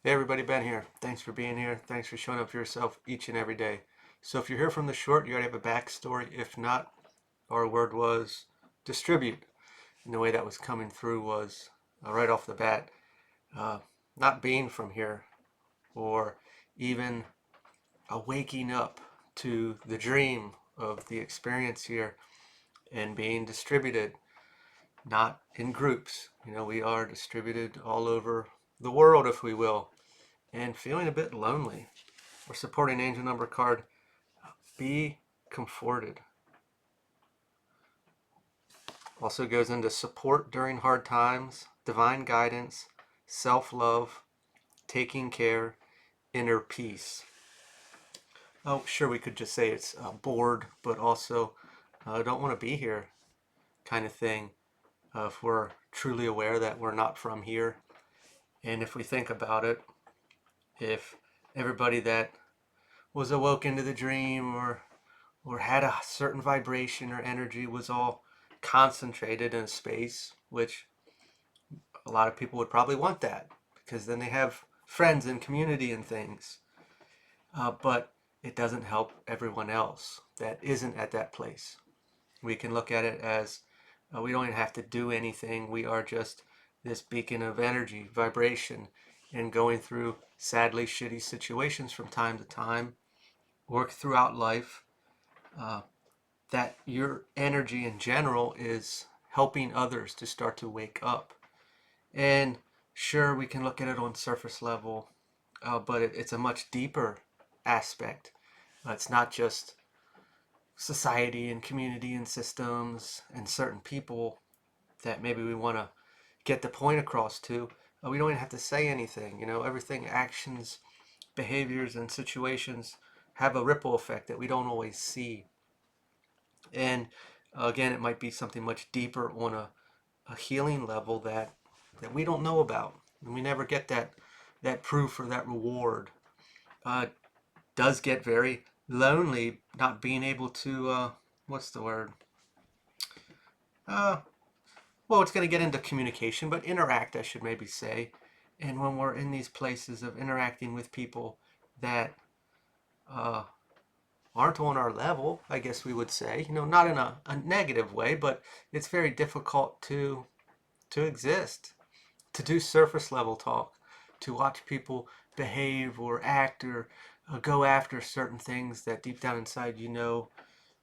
Hey everybody, Ben here. Thanks for being here. Thanks for showing up for yourself each and every day. So if you're here from the short, you already have a backstory. If not, our word was distribute. And the way that was coming through was right off the bat, uh, not being from here or even waking up to the dream of the experience here and being distributed, not in groups. We are distributed all over the world, if we will, and feeling a bit lonely. Our supporting angel number card, be comforted. Also goes into support during hard times, divine guidance, self-love, taking care, inner peace. Oh, sure, we could just say it's bored, but also don't want to be here kind of thing. If we're truly aware that we're not from here, and if we think about it, if everybody that was awoke into the dream or had a certain vibration or energy was all concentrated in a space, which a lot of people would probably want that because then they have friends and community and things. But it doesn't help everyone else that isn't at that place. We can look at it as we don't even have to do anything. We are just this beacon of energy, vibration, and going through sadly shitty situations from time to time, work throughout life. Uh, that your energy in general is helping others to start to wake up. And sure, we can look at it on surface level, but it's a much deeper aspect. It's not just society and community and systems and certain people that maybe we want to get the point across to. We don't even have to say anything. Everything, actions, behaviors, and situations have a ripple effect that we don't always see. And again, it might be something much deeper on a healing level that we don't know about. And we never get that proof or that reward. It does get very lonely not being able to, what's the word? Uh, well, it's going to get into communication, but interact, I should maybe say. And when we're in these places of interacting with people that uh, aren't on our level, I guess we would say, not in a negative way, but it's very difficult to exist, to do surface level talk, to watch people behave or act or go after certain things that deep down inside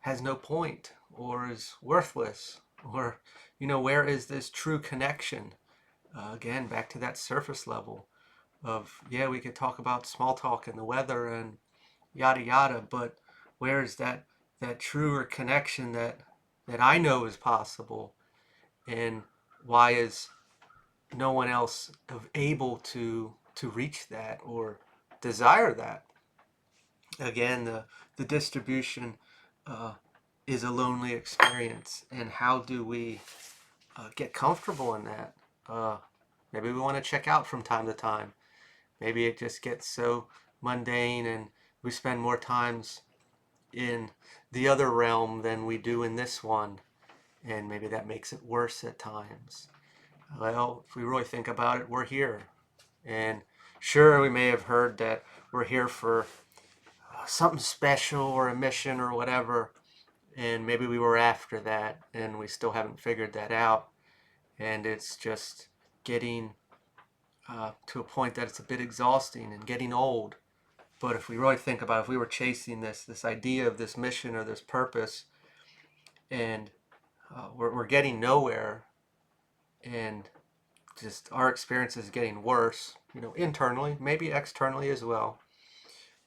has no point or is worthless, or where is this true connection? Again, back to that surface level of, yeah, we could talk about small talk and the weather and yada yada, but where is that truer connection that I know is possible, and why is no one else able to reach that or desire that? Again, the distribution uh, is a lonely experience, and how do we get comfortable in that? uh, Maybe we want to check out from time to time. Maybe it just gets so mundane and we spend more times in the other realm than we do in this one, and maybe that makes it worse at times. Well, if we really think about it, we're here. And sure, we may have heard that we're here for something special or a mission or whatever, and maybe we were after that and we still haven't figured that out. And it's just getting to a point that it's a bit exhausting and getting old. But if we really think about it, if we were chasing this idea of this mission or this purpose, and we're getting nowhere, and just our experience is getting worse, internally, maybe externally as well.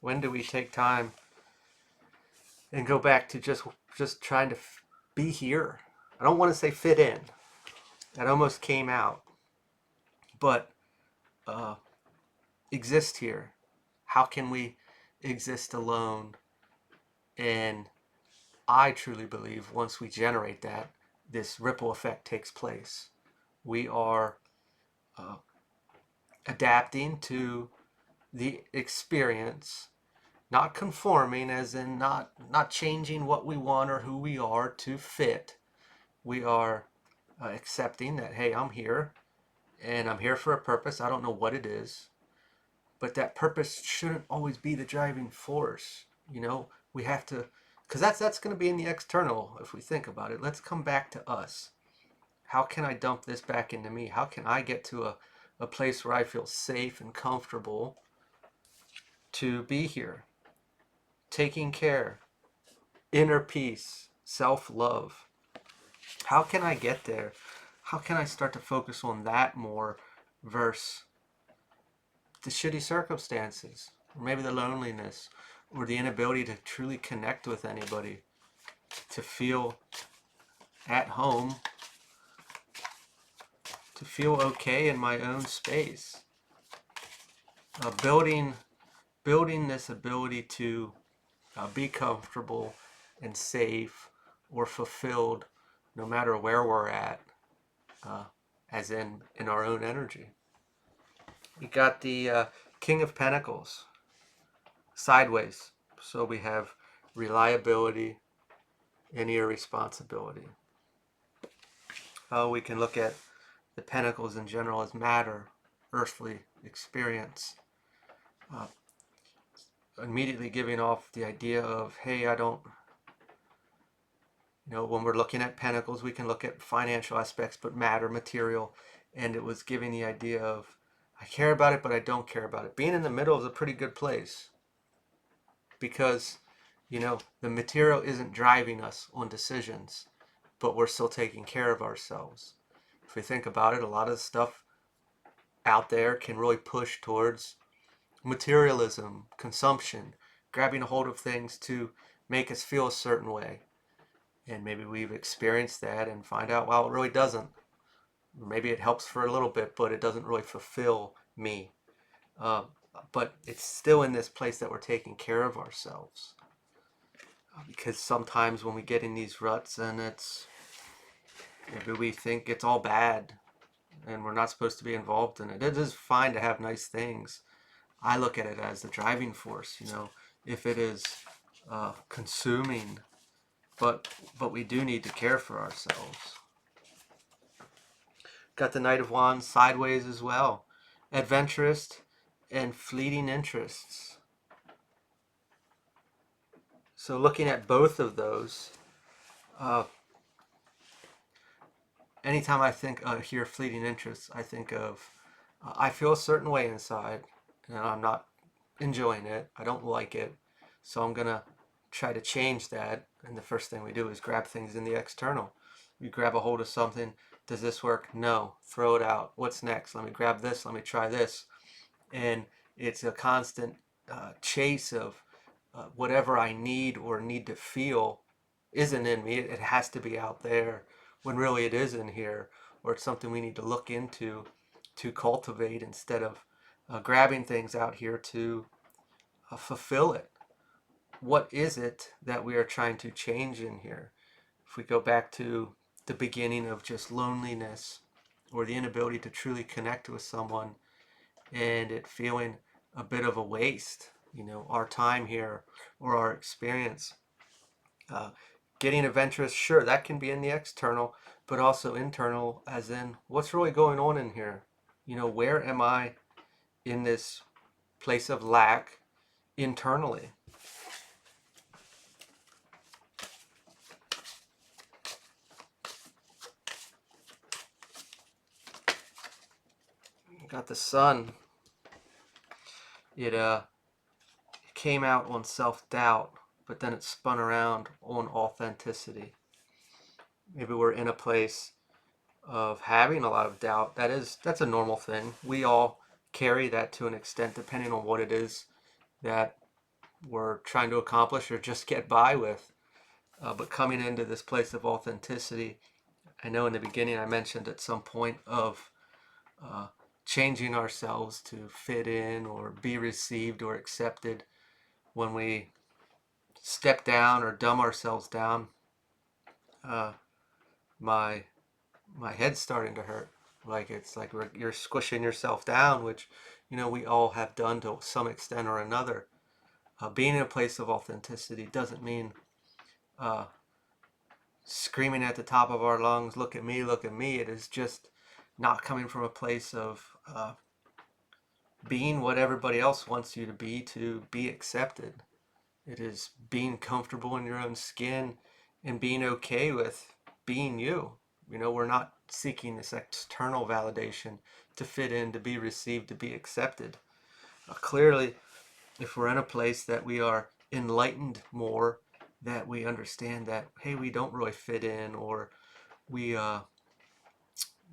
When do we take time and go back to just trying to be here? I don't want to say fit in. That almost came out, but uh, exist here. How can we exist alone? And I truly believe once we generate that, this ripple effect takes place. We are uh, adapting to the experience, not conforming, as in not changing what we want or who we are to fit. We are accepting that, hey, I'm here and I'm here for a purpose. I don't know what it is, but that purpose shouldn't always be the driving force. We have to, because that's going to be in the external. If we think about it, let's come back to us. How can I dump this back into me? How can I get to a place where I feel safe and comfortable to be here, taking care, inner peace, self-love? How can I get there? How can I start to focus on that more versus the shitty circumstances, or maybe the loneliness, or the inability to truly connect with anybody, to feel at home, to feel okay in my own space? Building this ability to be comfortable and safe or fulfilled no matter where we're at, as in our own energy. We got the King of Pentacles sideways. So we have reliability and irresponsibility. We can look at the Pentacles in general as matter, earthly experience. Immediately giving off the idea of, hey, I don't, when we're looking at Pentacles, we can look at financial aspects, but matter, material, and it was giving the idea of, I care about it, but I don't care about it. Being in the middle is a pretty good place because, the material isn't driving us on decisions, but we're still taking care of ourselves. If we think about it, a lot of stuff out there can really push towards materialism, consumption, grabbing a hold of things to make us feel a certain way. And maybe we've experienced that and find out, well, it really doesn't. Maybe it helps for a little bit, but it doesn't really fulfill me. But it's still in this place that we're taking care of ourselves. Because sometimes when we get in these ruts and maybe we think it's all bad and we're not supposed to be involved in it. It is fine to have nice things. I look at it as the driving force, if it is consuming, but we do need to care for ourselves. Got the Knight of Wands sideways as well. Adventurous and fleeting interests. So looking at both of those, anytime I hear fleeting interests, I think of, I feel a certain way inside, and I'm not enjoying it. I don't like it. So I'm going to try to change that. And the first thing we do is grab things in the external. We grab a hold of something. Does this work? No. Throw it out. What's next? Let me grab this. Let me try this. And it's a constant chase of whatever I need or need to feel isn't in me. It has to be out there when really it is in here, or it's something we need to look into to cultivate instead of grabbing things out here to fulfill it. What is it that we are trying to change in here? If we go back to the beginning of just loneliness or the inability to truly connect with someone and it feeling a bit of a waste, our time here or our experience. Getting adventurous, sure, that can be in the external, but also internal, as in what's really going on in here? Where am I in this place of lack internally? Got the Sun. It came out on self-doubt, but then it spun around on authenticity. Maybe we're in a place of having a lot of doubt. That's a normal thing. We all carry that to an extent, depending on what it is that we're trying to accomplish or just get by with. But coming into this place of authenticity, I know in the beginning I mentioned at some point of changing ourselves to fit in or be received or accepted. When we step down or dumb ourselves down, my head's starting to hurt. Like it's like you're squishing yourself down, which we all have done to some extent or another. Being in a place of authenticity doesn't mean screaming at the top of our lungs, look at me, look at me. It is just not coming from a place of being what everybody else wants you to be accepted. It is being comfortable in your own skin and being okay with being you. We're not seeking this external validation to fit in, to be received, to be accepted. Clearly, if we're in a place that we are enlightened more, that we understand that, hey, we don't really fit in, or we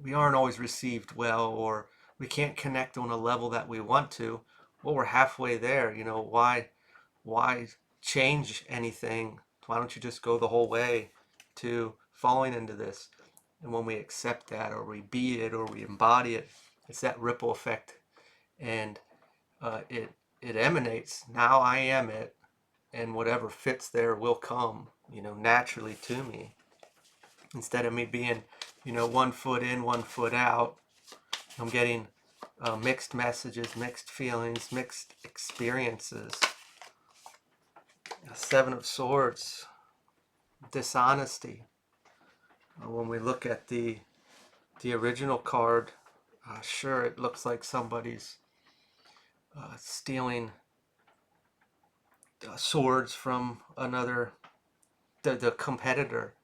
we aren't always received well, or we can't connect on a level that we want to, well, we're halfway there. Why change anything? Why don't you just go the whole way to falling into this? And when we accept that, or we be it, or we embody it, it's that ripple effect, and it emanates. Now I am it, and whatever fits there will come, naturally to me. Instead of me being, 1 foot in, 1 foot out, I'm getting mixed messages, mixed feelings, mixed experiences. Seven of Swords, dishonesty. When we look at the original card, sure, it looks like somebody's stealing swords from the competitor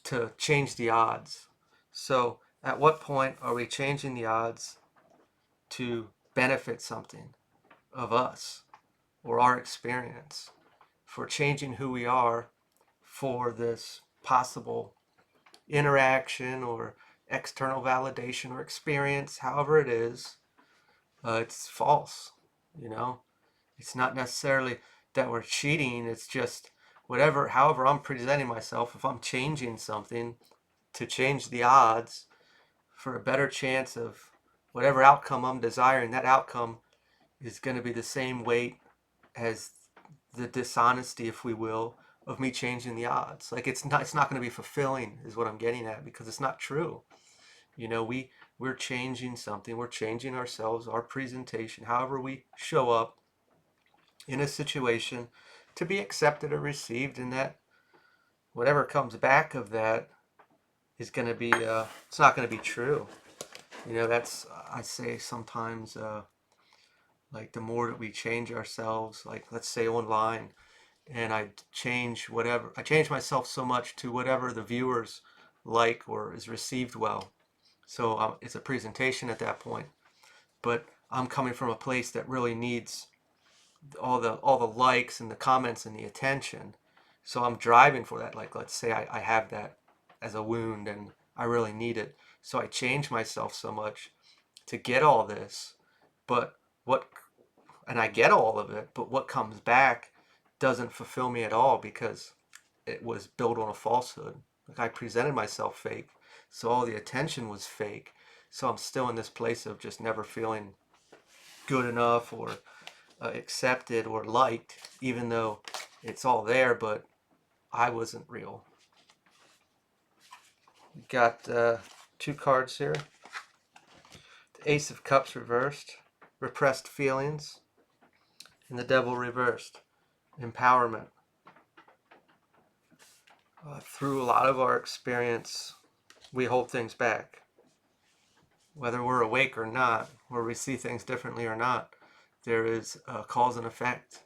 to change the odds. So at what point are we changing the odds to benefit something of us or our experience? For changing who we are for this possible interaction or external validation or experience, however it is, it's false. It's not necessarily that we're cheating. It's just however I'm presenting myself. If I'm changing something to change the odds for a better chance of whatever outcome I'm desiring, that outcome is going to be the same weight as the dishonesty, if we will, of me changing the odds. Like it's not going to be fulfilling, is what I'm getting at, because it's not true. We're changing something. We're changing ourselves, our presentation, however we show up in a situation, to be accepted or received, and that whatever comes back of that is going to be it's not going to be true. That's, I say sometimes, like the more that we change ourselves, like let's say online, and I change myself so much to whatever the viewers like or is received well. So it's a presentation at that point, but I'm coming from a place that really needs all the likes and the comments and the attention. So I'm driving for that. Like let's say I have that as a wound and I really need it. So I change myself so much to get all this, but what and I get all of it, but what comes back doesn't fulfill me at all, because it was built on a falsehood. Like I presented myself fake, so all the attention was fake. So I'm still in this place of just never feeling good enough or accepted or liked, even though it's all there, but I wasn't real. Got 2 cards here. The Ace of Cups reversed, repressed feelings, and the Devil reversed, empowerment. Through a lot of our experience, we hold things back. Whether we're awake or not, or we see things differently or not, there is a cause and effect.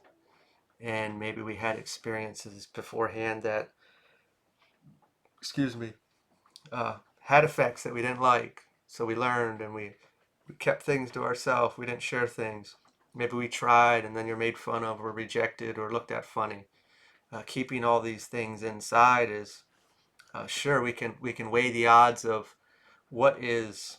And maybe we had experiences beforehand that, excuse me, had effects that we didn't like. So we learned and we kept things to ourselves. We didn't share things. Maybe we tried and then you're made fun of or rejected or looked at funny. Keeping all these things inside is, sure, we can weigh the odds of what is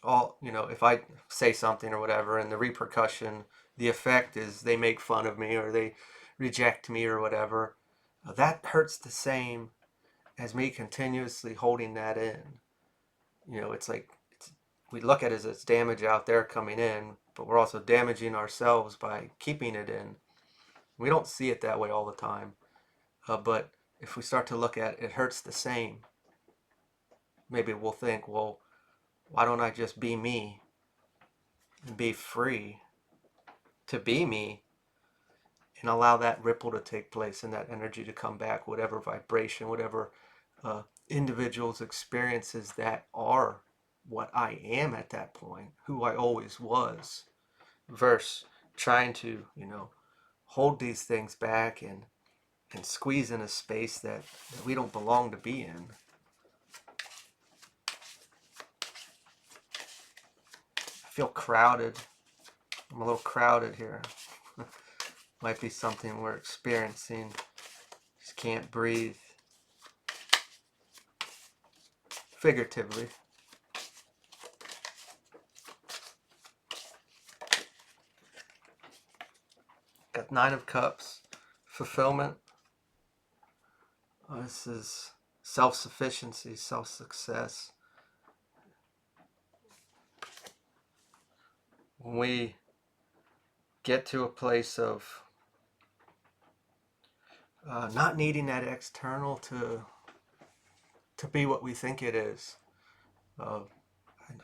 all, if I say something or whatever, and the repercussion, the effect is they make fun of me or they reject me or whatever. That hurts the same as me continuously holding that in. It's like we look at it as it's damage out there coming in, but we're also damaging ourselves by keeping it in. We don't see it that way all the time, but if we start to look at it, it hurts the same. Maybe we'll think, well, why don't I just be me and be free to be me and allow that ripple to take place and that energy to come back, whatever vibration, whatever individuals' experiences that are what I am at that point, who I always was, versus trying to, hold these things back and squeeze in a space that we don't belong to be in. I feel crowded. I'm a little crowded here. Might be something we're experiencing. Just can't breathe. Figuratively. Got 9 of Cups. Fulfillment. This is self-sufficiency, self-success. When we get to a place of not needing that external to be what we think it is. I'm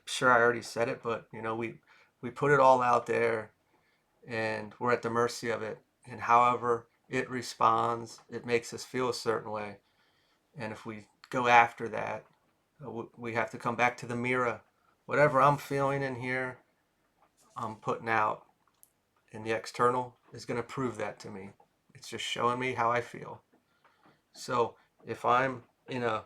sure I already said it, but we put it all out there, and we're at the mercy of it. And however it responds, it makes us feel a certain way. And if we go after that, we have to come back to the mirror. Whatever I'm feeling in here, I'm putting out, and the external is going to prove that to me. It's just showing me how I feel. So if I'm in a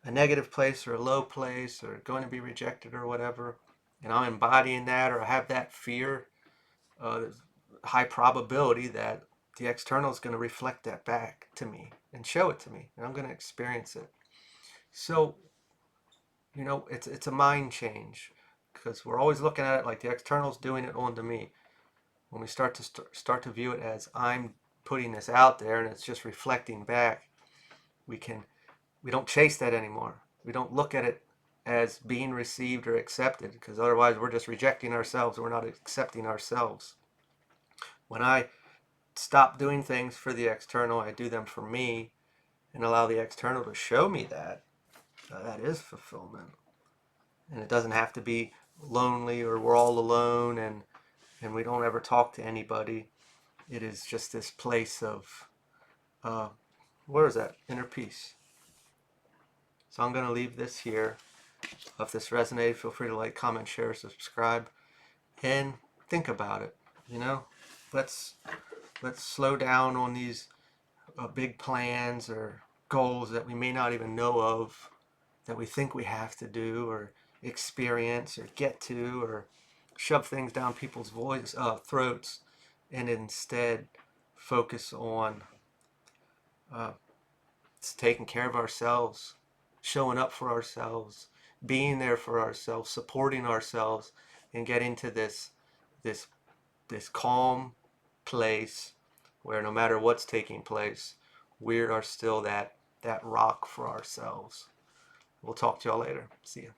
negative place or a low place or going to be rejected or whatever, and I'm embodying that, or I have that fear, there's high probability that the external is going to reflect that back to me and show it to me, and I'm going to experience it. So, it's a mind change, because we're always looking at it like the external is doing it onto me. When we start to view it as I'm putting this out there and it's just reflecting back, we don't chase that anymore. We don't look at it as being received or accepted, because otherwise we're just rejecting ourselves. We're not accepting ourselves. When I stop doing things for the external, I do them for me, and allow the external to show me that. That is fulfillment. And it doesn't have to be lonely or we're all alone and we don't ever talk to anybody. It is just this place of, where is that? Inner peace. So I'm going to leave this here. If this resonated, feel free to like, comment, share, subscribe, and think about it. Let's slow down on these big plans or goals that we may not even know of, that we think we have to do or experience or get to, or shove things down people's throats, and instead focus on taking care of ourselves, showing up for ourselves, being there for ourselves, supporting ourselves, and getting to this calm place where no matter what's taking place, we are still that rock for ourselves. We'll talk to y'all later. See ya.